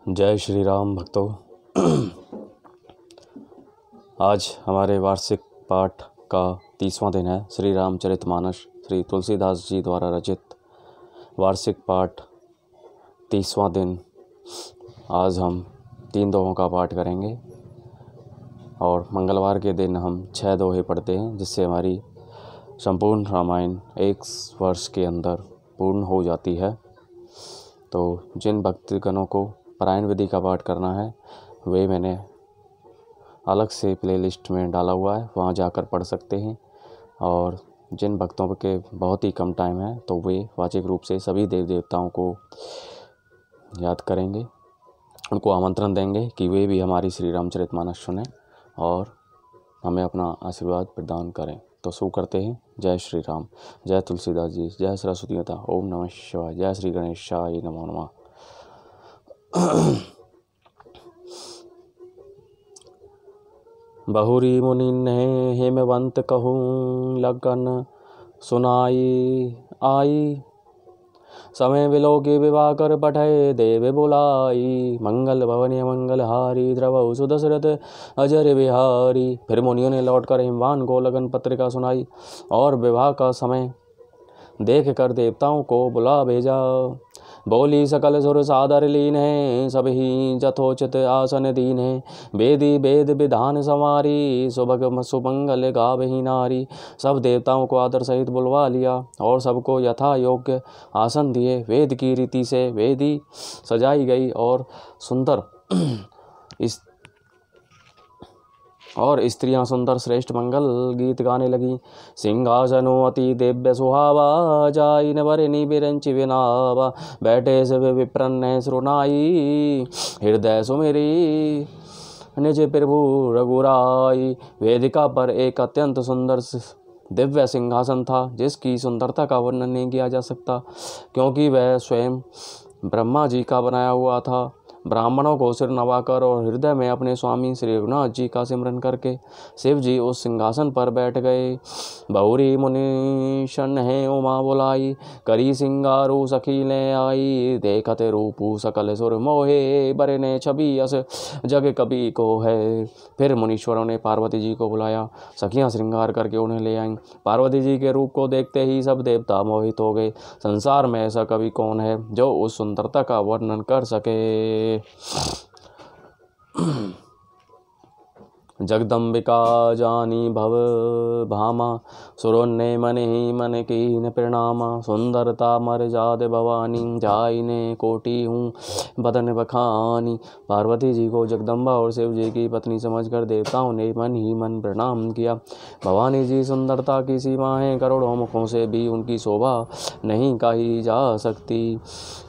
जय श्री राम भक्तों। आज हमारे वार्षिक पाठ का 30वां दिन है। श्री रामचरितमानस श्री तुलसीदास जी द्वारा रचित वार्षिक पाठ 30वां दिन। आज हम 3 दोहों का पाठ करेंगे और मंगलवार के दिन हम 6 दोहे पढ़ते हैं, जिससे हमारी संपूर्ण रामायण 1 वर्ष के अंदर पूर्ण हो जाती है। तो जिन भक्तगणों को पारायण विधि का पाठ करना है वे मैंने अलग से प्लेलिस्ट में डाला हुआ है, वहाँ जाकर पढ़ सकते हैं। और जिन भक्तों के बहुत ही कम टाइम है तो वे वाचिक रूप से सभी देव देवताओं को याद करेंगे, उनको आमंत्रण देंगे कि वे भी हमारी श्री रामचरितमानस सुनें और हमें अपना आशीर्वाद प्रदान करें। तो शुरू करते हैं। जय श्री राम। जय तुलसीदास जी। जय सरस्वती माता। ओम नमः शिवाय। जय श्री गणेशाय नमो नमः। बहुरी मुनि ने हेमवंत कहूँ लगन सुनाई आई, समय विलोकी विवाह कर पठे देव बुलाई, मंगल भवनी मंगल हारी द्रवहु सुदशरथ अजर बिहारी। फिर मुनियों ने लौटकर हिमवान को लगन पत्रिका सुनाई और विवाह का समय देख कर देवताओं को बुला भेजा। बोली सकल सुर सादर लीन है, सभी जथोचित आसन दीन है। वेदी वेद विधान संवारी, सुभग सुमंगल गावही नारी। सब देवताओं को आदर सहित बुलवा लिया और सबको यथा योग्य आसन दिए। वेद की रीति से वेदी सजाई गई और सुंदर स्त्रियां सुंदर श्रेष्ठ मंगल गीत गाने लगी। सिंहासनो अति दिव्य सुहावा, जाइन वरनी बिरंचि विनावा। बैठे से विप्रन्न श्रुनाई, हृदय सुमेरी निज प्रभु रघुराई। वेदिका पर एक अत्यंत सुंदर दिव्य सिंहासन था, जिसकी सुंदरता का वर्णन नहीं किया जा सकता, क्योंकि वह स्वयं ब्रह्मा जी का बनाया हुआ था। ब्राह्मणों को सिर नवाकर और हृदय में अपने स्वामी श्री रघुनाथ जी का सिमरन करके शिव जी उस सिंहासन पर बैठ गए। बहुरी मुनिशन है उमा बुलाई, करी सिंगारू सखी ले आई। देखते रूपू सकल सुर मोहे, बरने छवि अस जग कभी को है। फिर मुनीश्वरों ने पार्वती जी को बुलाया, सखियां श्रृंगार करके उन्हें ले आईं। पार्वती जी के रूप को देखते ही सब देवता मोहित हो गए। संसार में ऐसा कवि कौन है जो उस सुंदरता का वर्णन कर सके। जगदम्बिका जानी भव भामा, सुरोन्ने मन ही मन कीन प्रणामा। सुंदरता मर जाद भवानी, जाइने कोटि हूँ बदन बखानी। पार्वती जी को जगदम्बा और शिव जी की पत्नी समझकर देवताओं ने मन ही मन प्रणाम किया। भवानी जी सुंदरता की सीमा है, करोड़ों मुखों से भी उनकी शोभा नहीं कही जा सकती।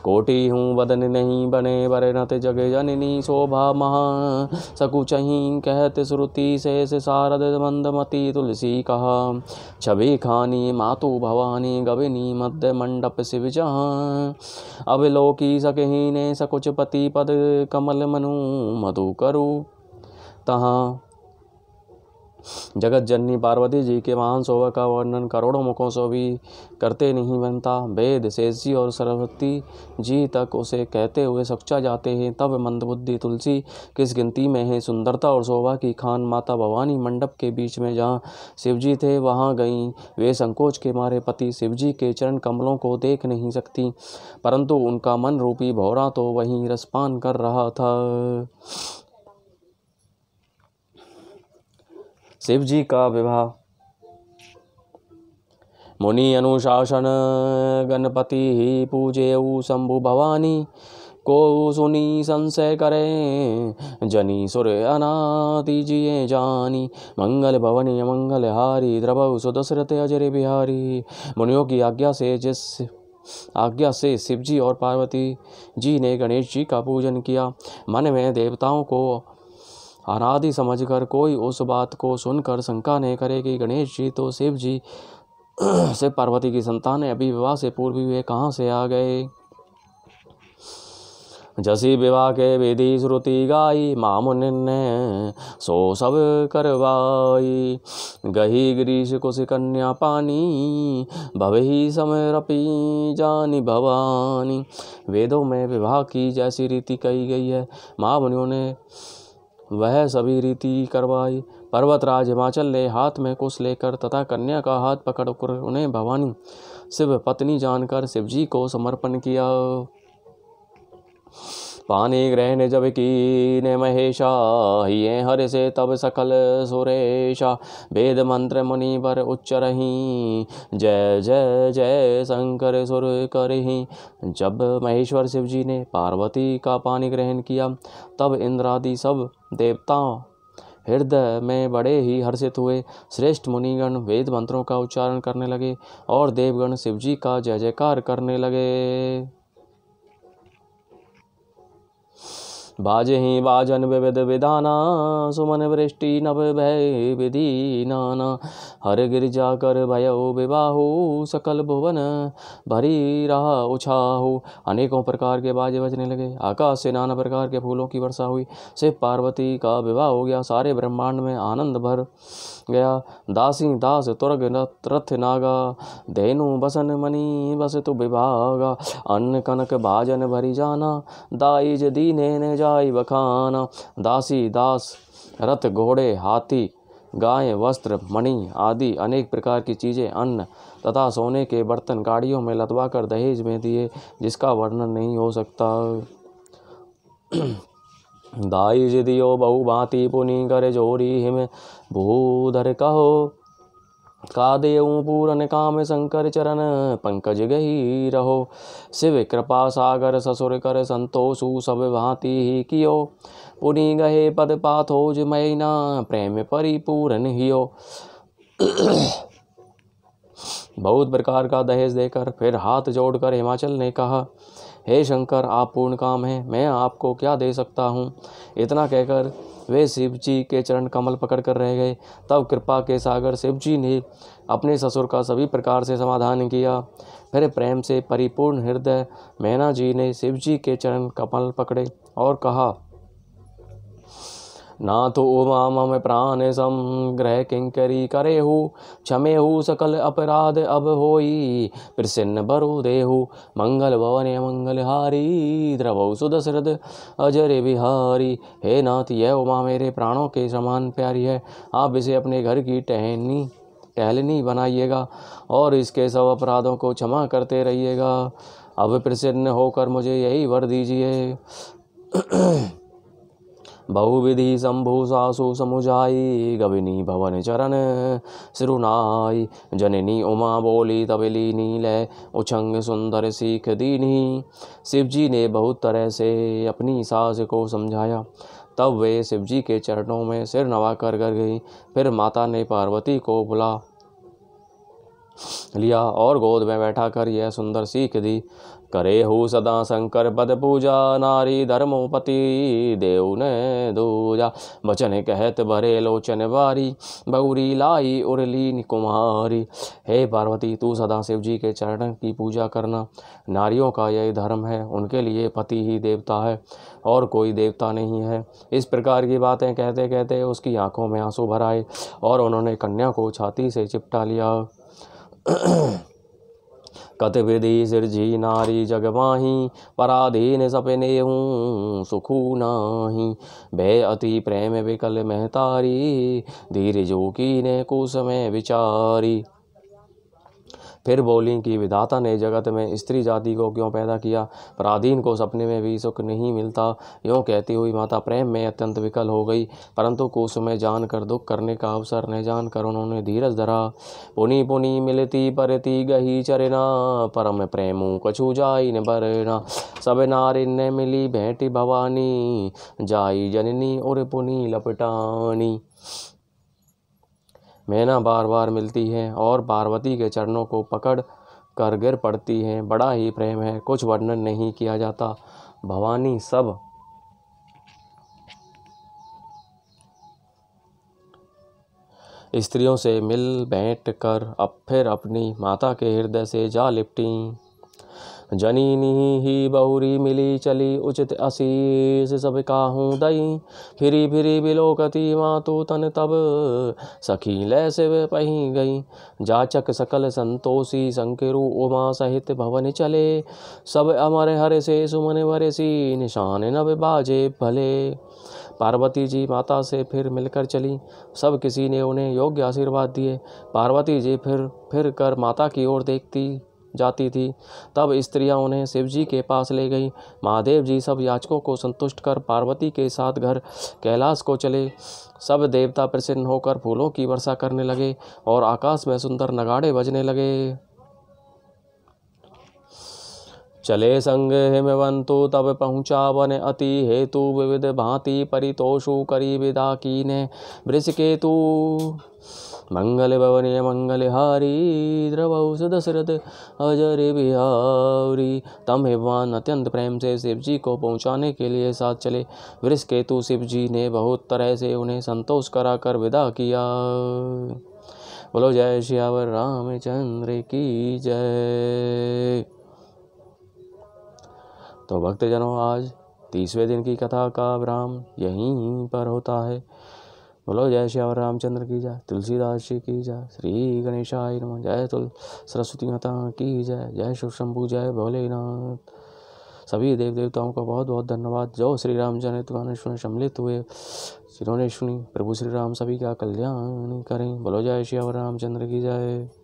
कोटि हूँ बदन नहीं बने, बरनत जग जननी शोभा महा। सकुचहीं कहत श्रुति से शारद मंदमती तुलसी कहा। छवि खानी मातु भवानी, गविनी मध्य मंडप शिव जहाँ। अवलोकी सकही ने सकुच पति पद, कमल मनु मधु करु तहाँ। जगत जननी पार्वती जी के महान शोभा का वर्णन करोड़ों मुखों से भी करते नहीं बनता। वेद शेष जी और सरस्वती जी तक उसे कहते हुए सच्चा जाते हैं, तब मंदबुद्धि तुलसी किस गिनती में है। सुंदरता और शोभा की खान माता भवानी मंडप के बीच में जहाँ शिव जी थे वहाँ गईं। वे संकोच के मारे पति शिव जी के चरण कमलों को देख नहीं सकती, परंतु उनका मन रूपी भौरा तो वहीं रसपान कर रहा था। शिव जी का विवाह। मुनि अनुशासन गणपति ही पूजेऊ, शंभु भवानी को सुनी संशय करे। जनी सुर अनादि जिये जानी, मंगल भवनी मंगल हारी। द्रवहु सुदशरथ अजर बिहारी। मुनियों की आज्ञा से शिव जी और पार्वती जी ने गणेश जी का पूजन किया। मन में देवताओं को अनादि समझकर कोई उस बात को सुनकर शंका नहीं करे कि गणेश जी तो शिव जी से पार्वती की संतान है, अभी विवाह से पूर्व वे कहाँ से आ गए। जसी विवाह के विधि श्रुति गाई, मामुनि ने सो सब करवाई। गही गिरीश कुश कन्या पानी, भवहि समरपी जानी भवानी। वेदों में विवाह की जैसी रीति कही गई है, महामुनियों ने वह सभी रीति करवाई। पर्वतराज हिमाचल ने हाथ में कुश लेकर तथा कन्या का हाथ पकड़कर उन्हें भवानी शिव पत्नी जानकर शिवजी को समर्पण किया। पानी ग्रहण जब कीने महेशा, हिये हर से तब सकल सुरेशा। वेद मंत्र मुनि पर उच्चरहि, जय जय जय शंकर सुर करहि। जब महेश्वर शिवजी ने पार्वती का पानी ग्रहण किया, तब इंद्रादि सब देवताओं हृदय में बड़े ही हर्षित हुए। श्रेष्ठ मुनिगण वेद मंत्रों का उच्चारण करने लगे और देवगण शिवजी का जय जयकार करने लगे। बाजहि बाजन विविध विधाना, सुमन वृष्टि नभ भय विधि नाना। हर गिरिजा कर भयो विवाहु, सकल भुवन भरी रहा उछाहु। अनेकों प्रकार के बाजे बजने लगे, आकाश से नाना प्रकार के फूलों की वर्षा हुई। शिव पार्वती का विवाह हो गया, सारे ब्रह्मांड में आनंद भर गया। दासी दास तुरग रथ नागा, धेनु बसन मणि बसतु विभागा। अन्न कनक भाजन भरी जाना, दाइज दीने ने जाई बखाना। दासी दास रथ घोड़े हाथी गाय वस्त्र मणि आदि अनेक प्रकार की चीजें, अन्न तथा सोने के बर्तन गाड़ियों में लदवा कर दहेज में दिए, जिसका वर्णन नहीं हो सकता। दाइज दियो बहु भांति पुनि कर जोरी, हिम भूधर कहो का देऊं पूरन काम। शंकर चरण पंकज गही रहो, शिव कृपा सागर ससुर कर संतोषु। सब भांति ही कियो पुनि गहे पद पाथोज मैना, प्रेम परिपूरन हियो। बहुत प्रकार का दहेज देकर फिर हाथ जोड़कर हिमाचल ने कहा, हे शंकर, आप पूर्ण काम हैं, मैं आपको क्या दे सकता हूँ। इतना कहकर वे शिवजी के चरण कमल पकड़ कर रह गए। तब कृपा के सागर शिवजी ने अपने ससुर का सभी प्रकार से समाधान किया। फिर प्रेम से परिपूर्ण हृदय मैना जी ने शिवजी के चरण कमल पकड़े और कहा, नाथ उमा मम प्राण समग्रह किंकरी करेहु, क्षमेहु सकल अपराध अब होई, प्रसन्न बरु देहु। मंगल भवन मंगल हारी, द्रवौ सुदशरथ अजर बिहारी। हे नाथ, यह उमा मेरे प्राणों के समान प्यारी है, आप इसे अपने घर की टहलनी बनाइएगा और इसके सब अपराधों को क्षमा करते रहिएगा। अब प्रसन्न होकर मुझे यही वर दीजिए। बहुविधि शंभु सासु समुझाई, गविनी भवन चरण सिरुनाई। जननी उमा बोली तब लीनी, ले उछंग सुंदर सीख दीनी। शिवजी ने बहुत तरह से अपनी सास को समझाया, तब वे शिवजी के चरणों में सिर नवा कर गई। फिर माता ने पार्वती को बुला लिया और गोद में बैठा कर यह सुंदर सीख दी, करे हु सदा शंकर पद पूजा, नारी धर्मोपति देव ने दूजा। वचन कहत भरे लोचन बारी, बौरी लाई उर्ली कुमारी। हे पार्वती, तू सदा शिव जी के चरण की पूजा करना, नारियों का यही धर्म है, उनके लिए पति ही देवता है और कोई देवता नहीं है। इस प्रकार की बातें कहते कहते उसकी आंखों में आंसू भर आए और उन्होंने कन्या को छाती से चिपटा लिया। कत विधि सिरजी नारी जग माही, पराधीन सपने हूँ सुखू नाही। भय अति प्रेम विकल महतारी, धीरे जो की ने कुछ समय विचारी। फिर बोली कि विधाता ने जगत में स्त्री जाति को क्यों पैदा किया, पराधीन को सपने में भी सुख नहीं मिलता। यूँ कहती हुई माता प्रेम में अत्यंत विकल हो गई, परंतु कुछ समय जानकर दुख करने का अवसर न जानकर उन्होंने धीरज धरा। पुनि पुनि मिलती परती गही चरना, परम प्रेमु कछु जाई न बरना। सब नारिन ने मिली भेंटी भवानी, जाई जननी और पुनि लपटानी। मैना बार बार मिलती हैं और पार्वती के चरणों को पकड़ कर गिर पड़ती हैं। बड़ा ही प्रेम है, कुछ वर्णन नहीं किया जाता। भवानी सब स्त्रियों से मिल बैठ कर अब फिर अपनी माता के हृदय से जा लिपटी। जननी ही बहुरी मिली चली उचित आशीष सब काहूँ दई। फिरी फिरी बिलोकती मातु तन तब सखी लै शिव पही गई। जाचक सकल संतोषी संकिरु उमा सहित भवन चले। सब अमर हर से सुमन वरसी निशान नभ बाजे भले। पार्वती जी माता से फिर मिलकर चली। सब किसी ने उन्हें योग्य आशीर्वाद दिए। पार्वती जी फिर कर माता की ओर देखती जाती थी। तब स्त्रियां उन्हें शिव जी के पास ले गई। महादेव जी सब याचकों को संतुष्ट कर पार्वती के साथ घर कैलाश को चले। सब देवता प्रसन्न होकर फूलों की वर्षा करने लगे और आकाश में सुंदर नगाड़े बजने लगे। चले संग हिमवंतु तब पहुँचा वन अति हेतु विविध भांति परितोषु करी विदा कीने वृषकेतु। मंगल भवनीय मंगल हारी द्रवौ दशरथ अजर बिहारी। तम हिमवान अत्यंत प्रेम से शिव जी को पहुँचाने के लिए साथ चले। वृषकेतु शिव जी ने बहुत तरह से उन्हें संतोष कराकर विदा किया। बोलो जय श्यावर रामचंद्र की जय। तो भक्तजनों, आज 30वें दिन की कथा का विराम यहीं पर होता है। बोलो जय श्यावर रामचंद्र की जय। तुलसीदास जी की जय। श्री गणेशाय नमः। जय सरस्वती माता की जय। जय शिव शंभु। जय भोलेनाथ। सभी देव देवताओं का बहुत बहुत धन्यवाद जो श्री रामचरित मानस में सम्मिलित हुए, जिन्होंने सुनी। प्रभु श्री राम सभी का कल्याण करें। बोलो जय श्यावर रामचंद्र की जय।